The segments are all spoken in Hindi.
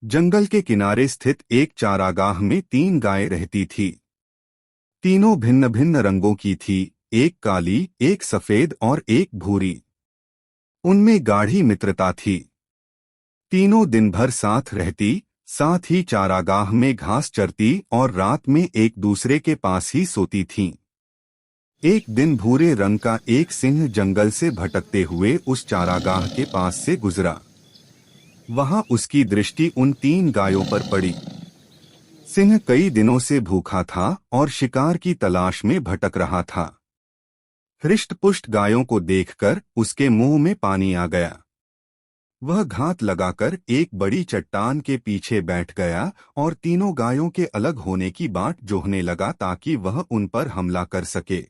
जंगल के किनारे स्थित एक चारागाह में 3 गायें रहती थी। तीनों भिन्न भिन्न रंगों की थी, एक काली, एक सफेद और एक भूरी। उनमें गाढ़ी मित्रता थी। तीनों दिन भर साथ रहती, साथ ही चारागाह में घास चरती और रात में एक दूसरे के पास ही सोती थीं। एक दिन भूरे रंग का एक सिंह जंगल से भटकते हुए उस चारागाह के पास से गुजरा। वहां उसकी दृष्टि उन 3 गायों पर पड़ी। सिंह कई दिनों से भूखा था और शिकार की तलाश में भटक रहा था। हृष्ट-पुष्ट गायों को देखकर उसके मुंह में पानी आ गया। वह घात लगाकर एक बड़ी चट्टान के पीछे बैठ गया और तीनों गायों के अलग होने की बाट जोहने लगा ताकि वह उन पर हमला कर सके।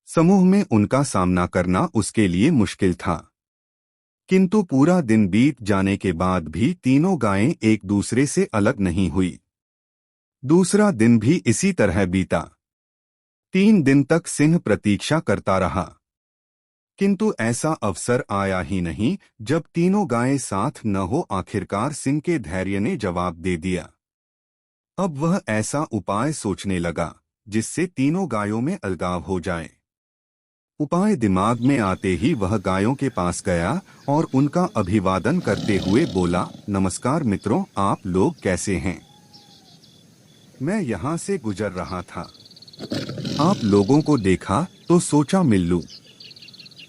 समूह में उनका सामना करना उसके लिए मुश्किल था। किंतु पूरा दिन बीत जाने के बाद भी तीनों गायें एक दूसरे से अलग नहीं हुई। दूसरा दिन भी इसी तरह बीता। 3 दिन तक सिंह प्रतीक्षा करता रहा, किंतु ऐसा अवसर आया ही नहीं जब तीनों गायें साथ न हो। आखिरकार सिंह के धैर्य ने जवाब दे दिया। अब वह ऐसा उपाय सोचने लगा जिससे तीनों गायों में अलगाव हो जाए। उपाय दिमाग में आते ही वह गायों के पास गया और उनका अभिवादन करते हुए बोला, नमस्कार मित्रों, आप लोग कैसे हैं? मैं यहाँ से गुजर रहा था, आप लोगों को देखा तो सोचा मिल लूं।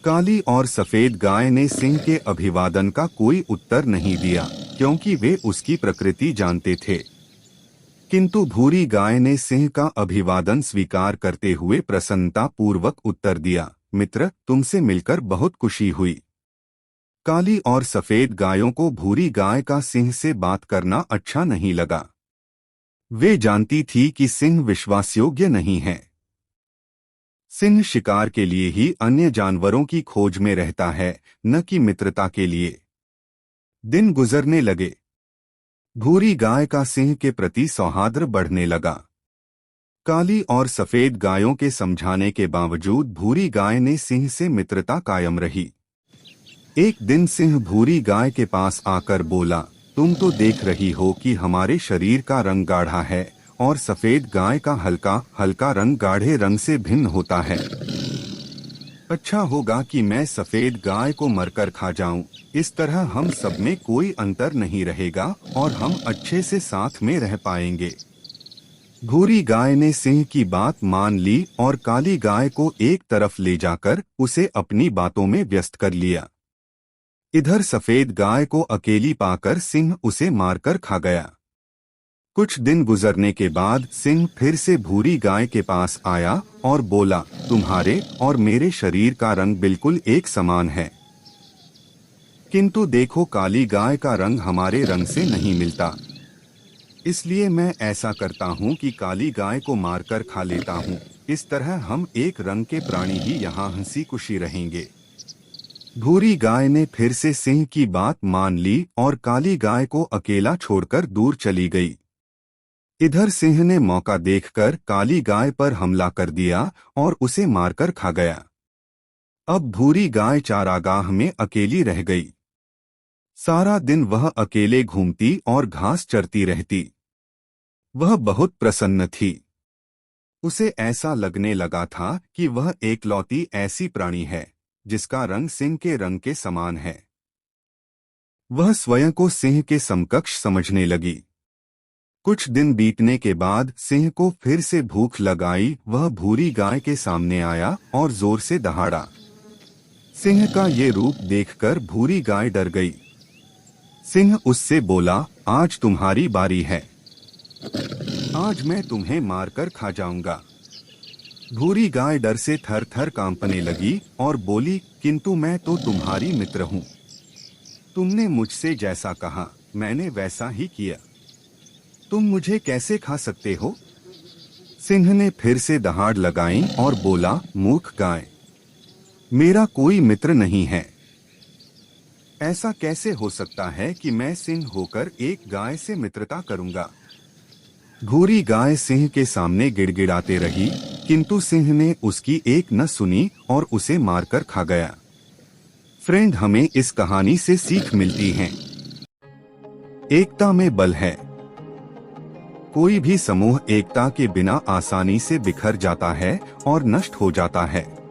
काली और सफेद गाय ने सिंह के अभिवादन का कोई उत्तर नहीं दिया, क्योंकि वे उसकी प्रकृति जानते थे। किंतु भूरी गाय ने सिंह का अभिवादन स्वीकार करते हुए प्रसन्नता पूर्वक उत्तर दिया, मित्र, तुमसे मिलकर बहुत खुशी हुई। काली और सफेद गायों को भूरी गाय का सिंह से बात करना अच्छा नहीं लगा। वे जानती थी कि सिंह विश्वासयोग्य नहीं है। सिंह शिकार के लिए ही अन्य जानवरों की खोज में रहता है, न कि मित्रता के लिए। दिन गुजरने लगे। भूरी गाय का सिंह के प्रति सौहार्द बढ़ने लगा। काली और सफेद गायों के समझाने के बावजूद भूरी गाय ने सिंह से मित्रता कायम रही। एक दिन सिंह भूरी गाय के पास आकर बोला, तुम तो देख रही हो कि हमारे शरीर का रंग गाढ़ा है और सफेद गाय का हल्का हल्का रंग गाढ़े रंग से भिन्न होता है। अच्छा होगा कि मैं सफेद गाय को मरकर खा जाऊं। इस तरह हम सब में कोई अंतर नहीं रहेगा और हम अच्छे से साथ में रह पाएंगे। भूरी गाय ने सिंह की बात मान ली और काली गाय को एक तरफ ले जाकर उसे अपनी बातों में व्यस्त कर लिया। इधर सफेद गाय को अकेली पाकर सिंह उसे मारकर खा गया। कुछ दिन गुजरने के बाद सिंह फिर से भूरी गाय के पास आया और बोला, तुम्हारे और मेरे शरीर का रंग बिल्कुल एक समान है, किंतु देखो काली गाय का रंग हमारे रंग से नहीं मिलता। इसलिए मैं ऐसा करता हूँ कि काली गाय को मारकर खा लेता हूँ। इस तरह हम एक रंग के प्राणी ही यहाँ हंसी खुशी रहेंगे। भूरी गाय ने फिर से सिंह की बात मान ली और काली गाय को अकेला छोड़कर दूर चली गई। इधर सिंह ने मौका देखकर काली गाय पर हमला कर दिया और उसे मारकर खा गया। अब भूरी गाय चारागाह में अकेली रह गई। सारा दिन वह अकेले घूमती और घास चरती रहती। वह बहुत प्रसन्न थी। उसे ऐसा लगने लगा था कि वह एकलौती ऐसी प्राणी है जिसका रंग सिंह के रंग के समान है। वह स्वयं को सिंह के समकक्ष समझने लगी। कुछ दिन बीतने के बाद सिंह को फिर से भूख लगाई। वह भूरी गाय के सामने आया और जोर से दहाड़ा। सिंह का ये रूप देखकर भूरी गाय डर गई। सिंह उससे बोला, आज तुम्हारी बारी है, आज मैं तुम्हें मारकर खा जाऊंगा। भूरी गाय डर से थर थर कांपने लगी और बोली, किंतु मैं तो तुम्हारी मित्र हूं। तुमने मुझसे जैसा कहा मैंने वैसा ही किया। तुम मुझे कैसे खा सकते हो? सिंह ने फिर से दहाड़ लगाई और बोला, मूर्ख गाय, मेरा कोई मित्र नहीं है। ऐसा कैसे हो सकता है कि मैं सिंह होकर एक गाय से मित्रता करूंगा? भूरी गाय सिंह के सामने गिड़गिड़ाते रही, किंतु सिंह ने उसकी एक न सुनी और उसे मारकर खा गया। फ्रेंड, हमें इस कहानी से सीख मिलती है। एकता में बल है। कोई भी समूह एकता के बिना आसानी से बिखर जाता है और नष्ट हो जाता है।